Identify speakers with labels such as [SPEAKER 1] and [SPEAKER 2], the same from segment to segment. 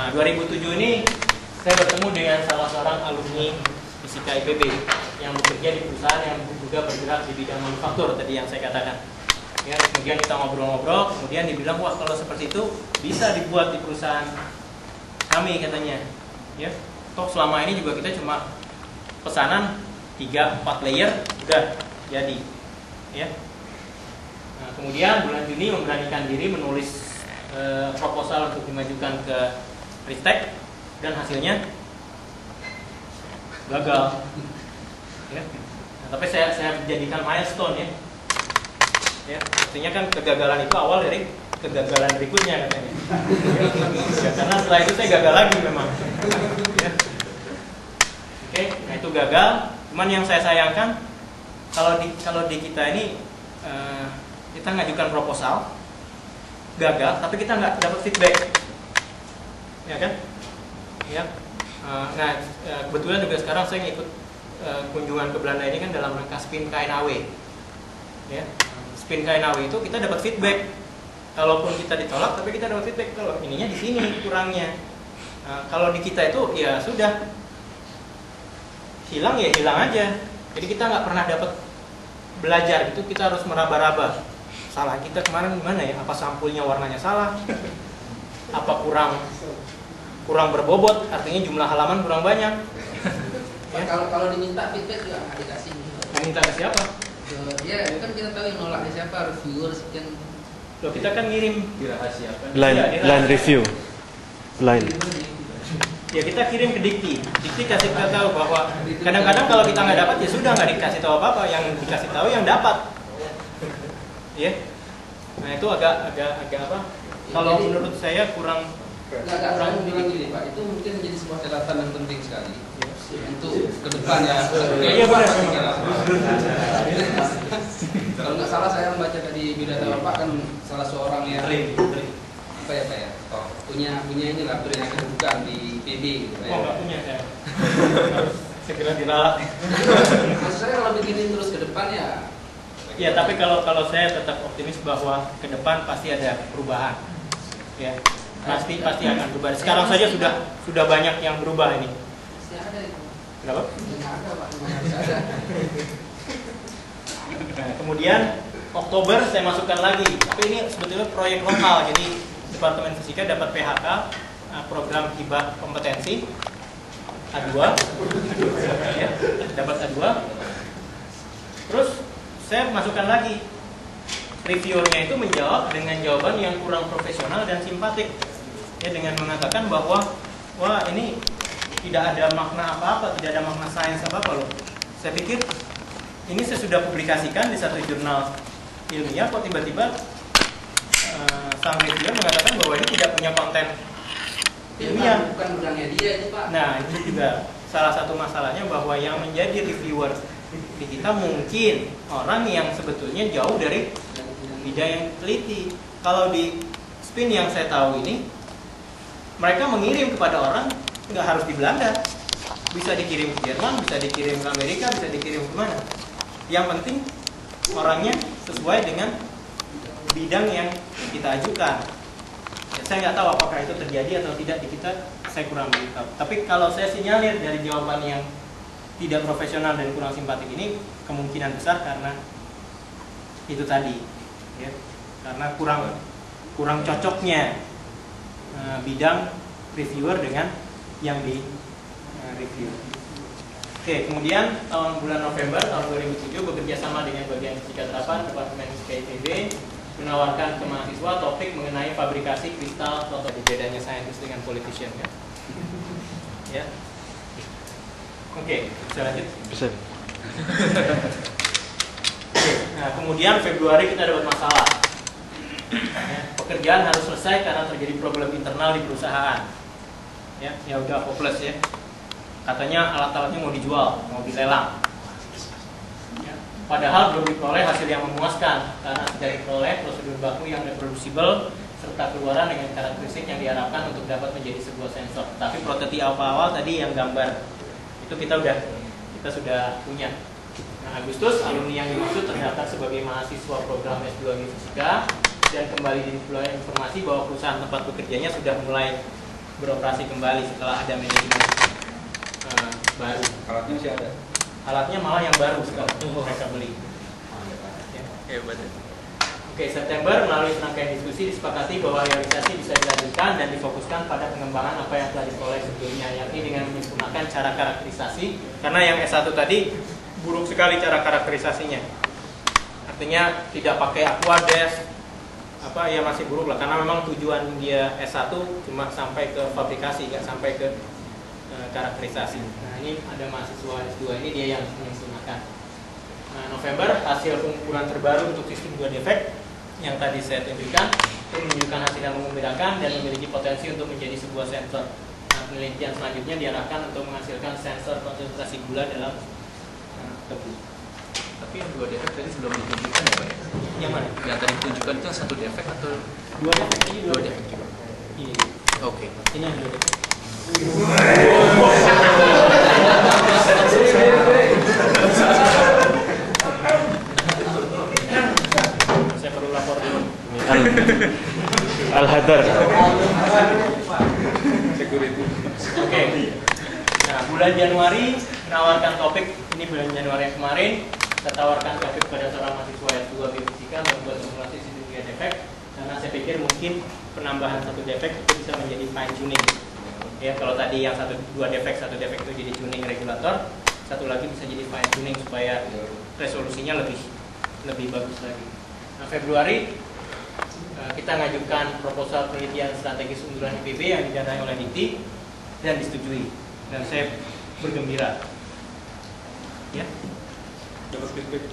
[SPEAKER 1] Nah, 2007 ini saya bertemu dengan salah seorang alumni fisika IPB yang bekerja di perusahaan yang juga bergerak di bidang manufaktur tadi yang saya katakan. Ya, kemudian kita ngobrol-ngobrol, kemudian dibilang, wah kalau seperti itu bisa dibuat di perusahaan kami katanya. Ya, toh selama ini juga kita cuma pesanan 3-4 layer udah jadi. Ya. Nah, kemudian bulan Juni memberanikan diri menulis proposal untuk dimajukan ke Ristek dan hasilnya gagal. Ya. Nah, tapi saya jadikan milestone ya. Ya, artinya kan kegagalan itu awal dari kegagalan berikutnya katanya. Ya, karena setelah itu saya gagal lagi memang. Ya. Oke, nah itu gagal. Cuman yang saya sayangkan kalau di kita ini kita ngajukan proposal gagal, tapi kita nggak dapat feedback, ya kan? Ya. Nah, kebetulan juga sekarang saya ngikut kunjungan ke Belanda ini kan dalam rangka Spin KNAW. Ya. Spin KNAW itu kita dapat feedback. Kalaupun kita ditolak, tapi kita dapat feedback kalau ininya di sini kurangnya. Kalau di kita itu ya sudah hilang ya hilang aja. Jadi kita nggak pernah dapat belajar gitu. Kita harus meraba-raba. Salah kita kemarin gimana ya? Apa sampulnya warnanya salah? Apa kurang berbobot? Artinya jumlah halaman kurang banyak.
[SPEAKER 2] Ya. Kalau diminta feedback juga nggak dikasih.
[SPEAKER 1] Minta ke siapa?
[SPEAKER 2] Ya, kan kita tahu yang nolaknya siapa, reviewer sekian.
[SPEAKER 1] Loh, kita kan ngirim
[SPEAKER 2] dirahasiakan.
[SPEAKER 3] Line review. Line.
[SPEAKER 1] Ya kita kirim ke Dikti. Dikti kasih tahu bahwa kadang-kadang kalau kita nggak dapat ya sudah nggak dikasih tahu apa-apa, yang dikasih tahu yang dapat. Ya. Nah, itu agak apa? Kalau menurut saya kurang
[SPEAKER 2] bilang gini, Pak, itu mungkin menjadi sebuah catatan yang penting sekali untuk ke depan ya.
[SPEAKER 1] Iya benar.
[SPEAKER 2] Kalau nggak salah saya membaca tadi biodata Bapak kan salah seorang yang apa ya Pak ya, punya inilah brand yang kedudukan di PB gitu Pak ya.
[SPEAKER 1] Oh nggak punya saya. Segera diralat.
[SPEAKER 2] Maksud saya kalau begini terus ke depan ya.
[SPEAKER 1] Ya tapi kalau saya tetap optimis bahwa ke depan pasti ada perubahan. Ya pasti akan berubah. Sekarang saja sudah banyak yang berubah ini.
[SPEAKER 2] Masih ada itu.
[SPEAKER 1] Kenapa?
[SPEAKER 2] Masih ada Pak, masih ada.
[SPEAKER 1] Nah, kemudian Oktober saya masukkan lagi, tapi ini sebetulnya proyek lokal, jadi Departemen Fisika dapat PHK, program hibah kompetensi A2, ya, dapat A2. Terus saya masukkan lagi, reviewernya itu menjawab dengan jawaban yang kurang profesional dan simpatik, ya, dengan mengatakan bahwa wah ini tidak ada makna apa-apa, tidak ada makna sains apa-apa loh. Saya pikir ini saya sudah publikasikan di satu jurnal ilmiah, kok tiba-tiba sang reviewer mengatakan bahwa ini tidak punya konten ilmiah.
[SPEAKER 2] Bukan bidangnya dia itu Pak.
[SPEAKER 1] Nah itu juga salah satu masalahnya, bahwa yang menjadi reviewer di kita mungkin orang yang sebetulnya jauh dari bidang yang teliti. Kalau di Spin yang saya tahu ini, mereka mengirim kepada orang nggak harus di Belanda, bisa dikirim ke Jerman, bisa dikirim ke Amerika, bisa dikirim ke mana. Yang penting orangnya sesuai dengan bidang yang kita ajukan. Ya, saya nggak tahu apakah itu terjadi atau tidak di kita, saya kurang tahu. Tapi kalau saya sinyalir dari jawaban yang tidak profesional dan kurang simpatik ini, kemungkinan besar karena itu tadi, ya, karena kurang cocoknya bidang reviewer dengan yang di review. Oke, kemudian bulan November tahun 2007 bekerja sama dengan bagian fisika terapan Departemen Fisika IPB menawarkan ke mahasiswa topik mengenai fabrikasi kristal prototipe. Bedanya scientist dengan politician kan? Ya. Oke, bisa lanjut? Bisa. Nah, kemudian Februari kita dapat masalah. Ya, pekerjaan harus selesai karena terjadi problem internal di perusahaan. Ya udah hopeless ya. Katanya alat-alatnya mau dijual, mau dilelang. Ya. Padahal belum diperoleh hasil yang memuaskan karena tidak diperoleh prosedur baku yang reproducible serta keluaran dengan karakteristik yang diharapkan untuk dapat menjadi sebuah sensor. Tapi prototipe awal tadi yang gambar itu kita sudah punya. Nah, Agustus alumni yang dimaksud terdaftar sebagai mahasiswa program S2 Fisika dan kembali diperoleh informasi bahwa perusahaan tempat bekerjanya sudah mulai beroperasi kembali setelah ada manajemen baru.
[SPEAKER 2] Alatnya masih ada.
[SPEAKER 1] Alatnya malah yang baru sekarang mereka beli. Ya. Oke, September melalui serangkaian diskusi disepakati bahwa realisasi bisa dilanjutkan dan difokuskan pada pengembangan apa yang telah diperoleh sebelumnya, yakni dengan menyempurnakan cara karakterisasi, karena yang S1 tadi buruk sekali cara karakterisasinya. Artinya tidak pakai aquadesk, ya masih buruk lah, karena memang tujuan dia S1 cuma sampai ke fabrikasi, nggak sampai ke karakterisasi. Nah, ini ada mahasiswa S2 ini dia yang menyempurnakan. Nah, November hasil pengukuran terbaru untuk sistem 2 defect yang tadi saya tunjukkan itu menunjukkan hasil yang mengembirakan dan memiliki potensi untuk menjadi sebuah sensor. Nah, penelitian selanjutnya diarahkan untuk menghasilkan sensor konsentrasi gula dalam tebu.
[SPEAKER 4] Tapi yang 2 defect tadi sebelum ditunjukkan ya Pak?
[SPEAKER 1] Yang mana?
[SPEAKER 4] Yang tadi ditunjukkan itu 1 defect atau
[SPEAKER 1] 2 defect? Ini
[SPEAKER 4] 2 defect juga?
[SPEAKER 1] Ini.
[SPEAKER 4] Oke.
[SPEAKER 1] Ini yang 2 defect. Saya perlu lapor dulu.
[SPEAKER 3] Al-Hadar.
[SPEAKER 2] Security.
[SPEAKER 1] Oke. Nah, bulan Januari menawarkan topik, ini bulan Januari yang kemarin, saya tawarkan topik pada seorang mahasiswa S2 biofisika membuat simulasi sistem 3 defect, karena saya pikir mungkin penambahan 1 defect itu bisa menjadi fine tuning. Ya, kalau tadi yang 2 defect, 1 defect itu jadi tuning regulator, satu lagi bisa jadi fine tuning supaya resolusinya lebih bagus lagi. Nah, Februari kita ngajukan proposal penelitian strategis unggulan IPB yang didanai oleh DIKTI dan disetujui, dan saya bergembira. Ya,
[SPEAKER 2] Dapat feedback.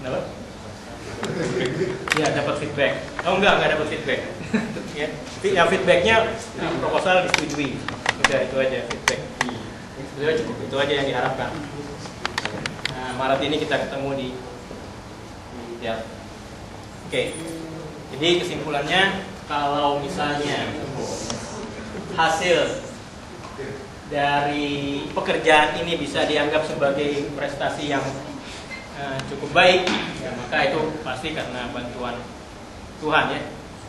[SPEAKER 1] kenapa? Ya, dapat feedback. Oh enggak dapat feedback. Ya, feedbacknya proposal disetujui. Udah, itu aja feedback. Itu aja yang diharapkan. Nah, Maret ini kita ketemu di Delft. Oke. Jadi kesimpulannya, kalau misalnya hasil dari pekerjaan ini bisa dianggap sebagai prestasi yang cukup baik, ya, maka itu pasti karena bantuan Tuhan ya.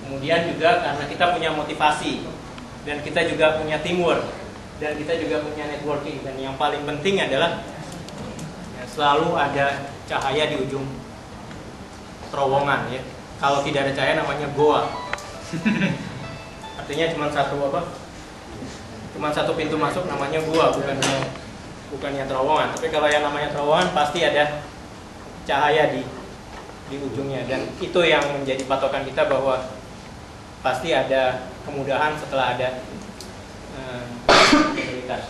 [SPEAKER 1] Kemudian juga karena kita punya motivasi dan kita juga punya teamwork dan kita juga punya networking, dan yang paling penting adalah ya, selalu ada cahaya di ujung terowongan ya. Kalau tidak ada cahaya namanya goa. Artinya cuma satu pintu masuk namanya goa, bukannya terowongan. Tapi kalau yang namanya terowongan pasti ada cahaya di ujungnya, dan itu yang menjadi patokan kita bahwa pasti ada kemudahan setelah ada kesulitan.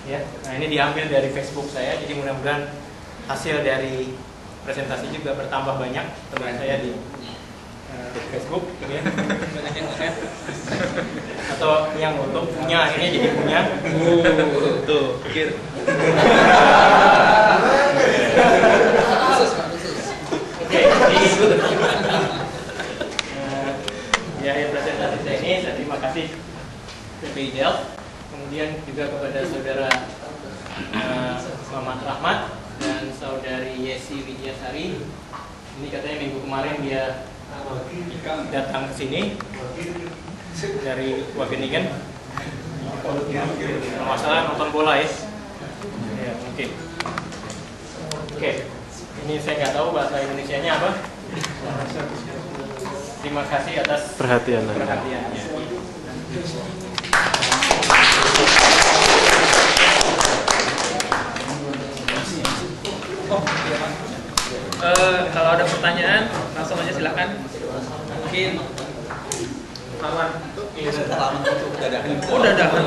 [SPEAKER 1] Ya. Nah, ini diambil dari Facebook saya, jadi mudah-mudahan hasil dari presentasi juga bertambah banyak teman saya di Facebook, ya. Atau yang untuk punya akhirnya jadi punya.
[SPEAKER 4] Tuh, pikir.
[SPEAKER 1] Oke, di akhir presentasi saya ini, saya terima kasih PPI Delft, kemudian juga kepada saudara Muhammad Rahmat dan saudari Yesi Widyasari. Ini katanya minggu kemarin dia datang ke sini dari Wageningen. Kalau masalah nonton bola ya. Ya, mungkin. Oke. Ini saya nggak tahu bahasa Indonesianya apa. Terima kasih atas
[SPEAKER 3] Perhatiannya.
[SPEAKER 5] Kalau ada pertanyaan langsung aja silakan. Mungkin Marwan.
[SPEAKER 4] Pengalaman untuk dadakan.
[SPEAKER 5] Oh, dadakan.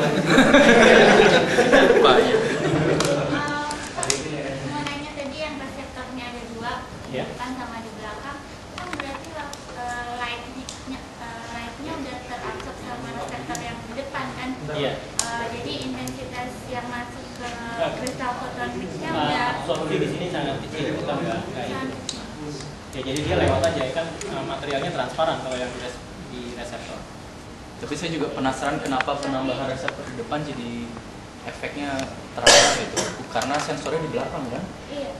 [SPEAKER 4] Lupa ya.
[SPEAKER 6] Mengenainya tadi yang reseptornya ada 2, di
[SPEAKER 1] Ya.
[SPEAKER 6] depan sama di belakang, kan berarti lightnya udah terabsorb sama reseptor yang di depan kan?
[SPEAKER 1] Iya.
[SPEAKER 6] Jadi intensitas yang masuk ke kristal fotoniknya udah
[SPEAKER 1] Absorpsi di sini sangat kecil, kita nggak ini. Ya, jadi dia lewat aja kan, materialnya transparan kalau yang di reseptor.
[SPEAKER 4] Tapi saya juga penasaran kenapa penambahan reseptor di depan jadi efeknya terasa gitu. Karena sensornya di belakang kan?
[SPEAKER 6] iya.